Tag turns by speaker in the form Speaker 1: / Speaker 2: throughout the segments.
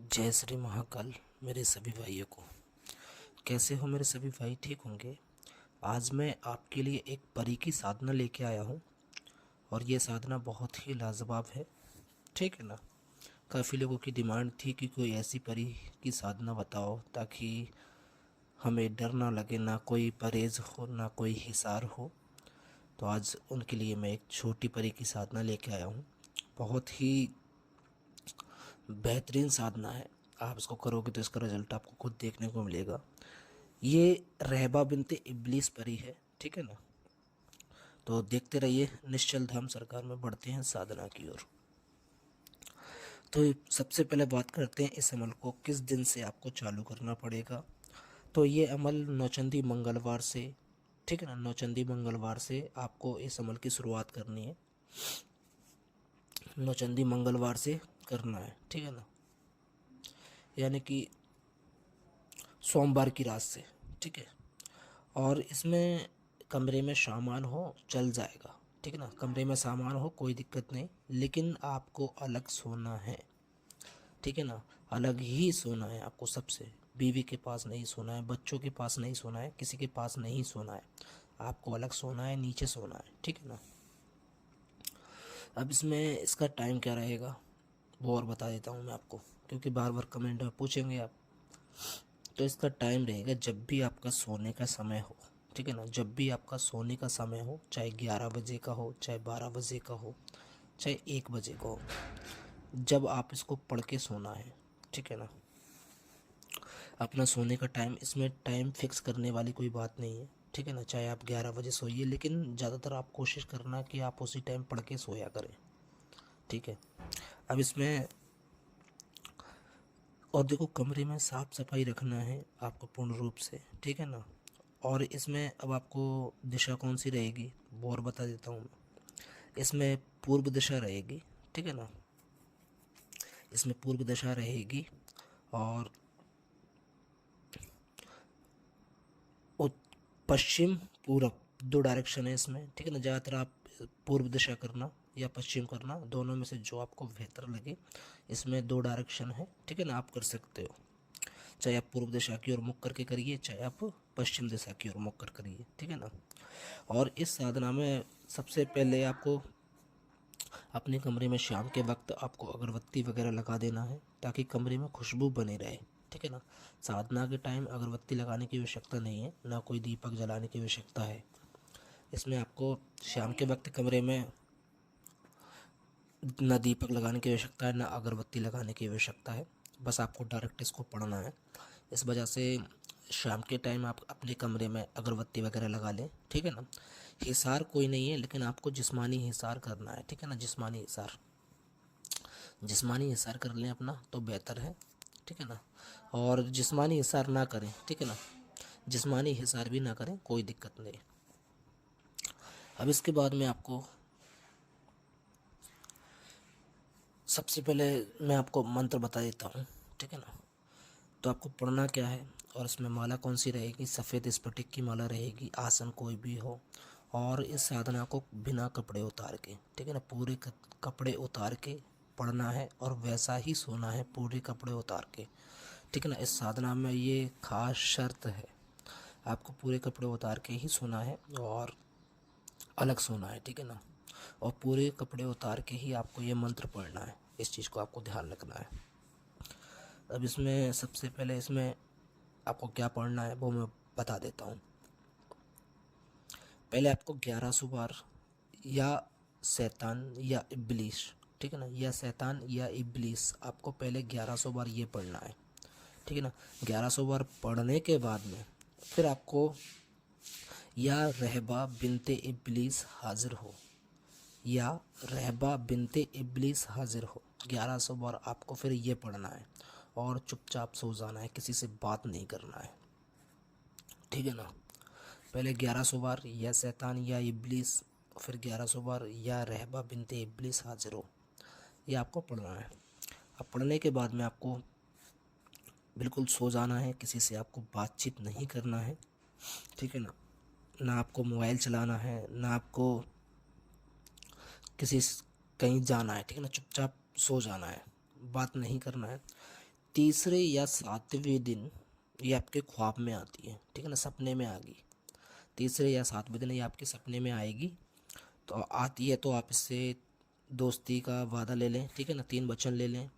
Speaker 1: जय श्री महाकाल। मेरे सभी भाइयों को कैसे हो मेरे सभी भाई? ठीक होंगे। आज मैं आपके लिए एक परी की साधना लेके आया हूँ और ये साधना बहुत ही लाजवाब है। ठीक है ना? काफ़ी लोगों की डिमांड थी कि कोई ऐसी परी की साधना बताओ ताकि हमें डर ना लगे, ना कोई परहेज हो ना कोई हिसार हो। तो आज उनके लिए मैं एक छोटी परी की साधना लेके आया हूँ। बहुत ही बेहतरीन साधना है। आप इसको करोगे तो इसका रिजल्ट आपको खुद देखने को मिलेगा। ये रहबा बिनते इब्लीस परी है। ठीक है ना? तो देखते रहिए। निश्चल धाम सरकार में बढ़ते हैं साधना की ओर। तो सबसे पहले बात करते हैं इस अमल को किस दिन से आपको चालू करना पड़ेगा। तो ये अमल नौचंदी मंगलवार से, ठीक है ना, नौचंदी मंगलवार से आपको इस अमल की शुरुआत करनी है। नौचंदी मंगलवार से करना है, ठीक है ना, यानी कि सोमवार की रात से। ठीक है। और इसमें कमरे में सामान हो चल जाएगा। ठीक है ना? कमरे में सामान हो कोई दिक्कत नहीं, लेकिन आपको अलग सोना है। ठीक है ना? अलग ही सोना है आपको सबसे। बीवी के पास नहीं सोना है, बच्चों के पास नहीं सोना है, किसी के पास नहीं सोना है। आपको अलग सोना है, नीचे सोना है। ठीक है ना? अब इसमें इसका टाइम क्या रहेगा वो और बता देता हूँ मैं आपको, क्योंकि बार बार कमेंट में पूछेंगे आप। तो इसका टाइम रहेगा जब भी आपका सोने का समय हो। ठीक है ना? जब भी आपका सोने का समय हो, चाहे 11 बजे का हो, चाहे 12 बजे का हो, चाहे 1 बजे का हो, जब आप इसको पढ़ के सोना है। ठीक है ना? अपना सोने का टाइम, इसमें टाइम फिक्स करने वाली कोई बात नहीं है। ठीक है ना? चाहे आप 11 बजे सोइए, लेकिन ज़्यादातर आप कोशिश करना कि आप उसी टाइम पढ़ के सोया करें। ठीक है। अब इसमें और देखो, कमरे में साफ़ सफाई रखना है आपको पूर्ण रूप से। ठीक है ना? और इसमें अब आपको दिशा कौन सी रहेगी वो और बता देता हूँ मैं। इसमें पूर्व दिशा रहेगी। ठीक है ना? इसमें पूर्व दिशा रहेगी और पश्चिम पूरब, दो डायरेक्शन है इसमें। ठीक है ना? ज़्यादातर आप पूर्व दिशा करना या पश्चिम करना, दोनों में से जो आपको बेहतर लगे। इसमें दो डायरेक्शन है। ठीक है ना? आप कर सकते हो, चाहे आप पूर्व दिशा की ओर मुख करके करिए, चाहे आप पश्चिम दिशा की ओर मुख कर करिए। ठीक है ना? और इस साधना में सबसे पहले आपको अपने कमरे में शाम के वक्त आपको अगरबत्ती वगैरह लगा देना है ताकि कमरे में खुशबू बनी रहे। ठीक है ना? साधना के टाइम अगरबत्ती लगाने की आवश्यकता नहीं है, ना कोई दीपक जलाने की आवश्यकता है। इसमें आपको शाम के वक्त कमरे में ना दीपक लगाने की आवश्यकता है, ना अगरबत्ती लगाने की आवश्यकता है। बस आपको डायरेक्ट इसको पढ़ना है। इस वजह से शाम के टाइम आप अपने कमरे में अगरबत्ती वगैरह लगा लें। ठीक है ना? हिसार कोई नहीं है, लेकिन आपको जिस्मानी हिसार करना है। ठीक है ना? जिस्मानी हिसार, जिस्मानी हिसार कर लें अपना तो बेहतर है। ठीक है ना? और जिस्मानी हिसार ना करें। ठीक है ना? जिस्मानी हिसार भी ना करें, कोई दिक्कत नहीं। अब इसके बाद में आपको सबसे पहले मैं आपको मंत्र बता देता हूँ। ठीक है ना? तो आपको पढ़ना क्या है और इसमें माला कौन सी रहेगी? सफ़ेद स्फटिक की माला रहेगी। आसन कोई भी हो। और इस साधना को बिना कपड़े उतार के, ठीक है ना, पूरे कपड़े उतार के पढ़ना है और वैसा ही सोना है पूरे कपड़े उतार के। ठीक है ना? इस साधना में ये खास शर्त है, आपको पूरे कपड़े उतार के ही सोना है और अलग सोना है। ठीक है ना? और पूरे कपड़े उतार के ही आपको ये मंत्र पढ़ना है। इस चीज़ को आपको ध्यान रखना है। अब इसमें सबसे पहले इसमें आपको क्या पढ़ना है वो मैं बता देता हूँ। पहले आपको 1100 बार या शैतान या इब्लीस, ठीक है ना, या शैतान या इब्लीस, आपको पहले 1100 बार ये पढ़ना है। ठीक है ना? 1100 बार पढ़ने के बाद में फिर आपको या रहबा बिनते इब्लीस हाजिर हो, या रहबा बिनते इब्लीस हाजिर हो, 1100 बार आपको फिर ये पढ़ना है और चुपचाप सो जाना है, किसी से बात नहीं करना है। ठीक है ना? पहले 1100 बार या शैतान या इब्लीस, फिर 1100 बार या रहबा बिनते इब्लीस हाजिर हो, ये आपको पढ़ना है। अब पढ़ने के बाद में आपको बिल्कुल सो जाना है, किसी से आपको बातचीत नहीं करना है। ठीक है ना? ना आपको मोबाइल चलाना है, ना आपको किसी कहीं जाना है। ठीक है ना? चुपचाप सो जाना है, बात नहीं करना है। तीसरे या सातवें दिन ये आपके ख्वाब में आती है, ठीक है ना, सपने में आ गई। तीसरे या सातवें दिन ये आपके सपने में आएगी। तो आती है तो आप इससे दोस्ती का वादा ले लें, ठीक है ना, 3 वचन ले लें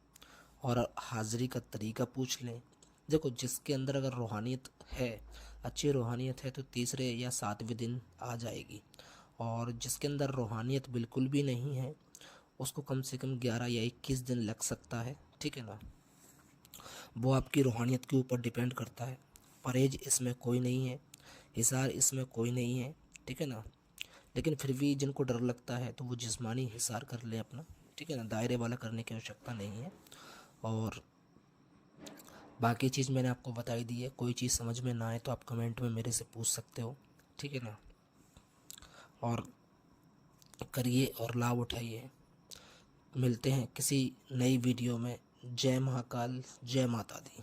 Speaker 1: और हाज़िरी का तरीका पूछ लें। देखो, जिसके अंदर अगर रूहानियत है, अच्छी रूहानियत है, तो तीसरे या सातवें दिन आ जाएगी। और जिसके अंदर रूहानियत बिल्कुल भी नहीं है, उसको कम से कम 11 या 21 दिन लग सकता है, ठीक है ना। वो आपकी रूहानियत के ऊपर डिपेंड करता है। परहेज इसमें कोई नहीं है, हिसार इसमें कोई नहीं है, ठीक है ना। लेकिन फिर भी जिनको डर लगता है तो वो जिस्मानी हिसार कर ले अपना, ठीक है ना, दायरे वाला करने की आवश्यकता नहीं है। और बाकी चीज़ मैंने आपको बताई दी है। कोई चीज़ समझ में ना आए तो आप कमेंट में मेरे से पूछ सकते हो, ठीक है ना। और करिए और लाभ उठाइए। मिलते हैं किसी नई वीडियो में। जय महाकाल, जय माता दी।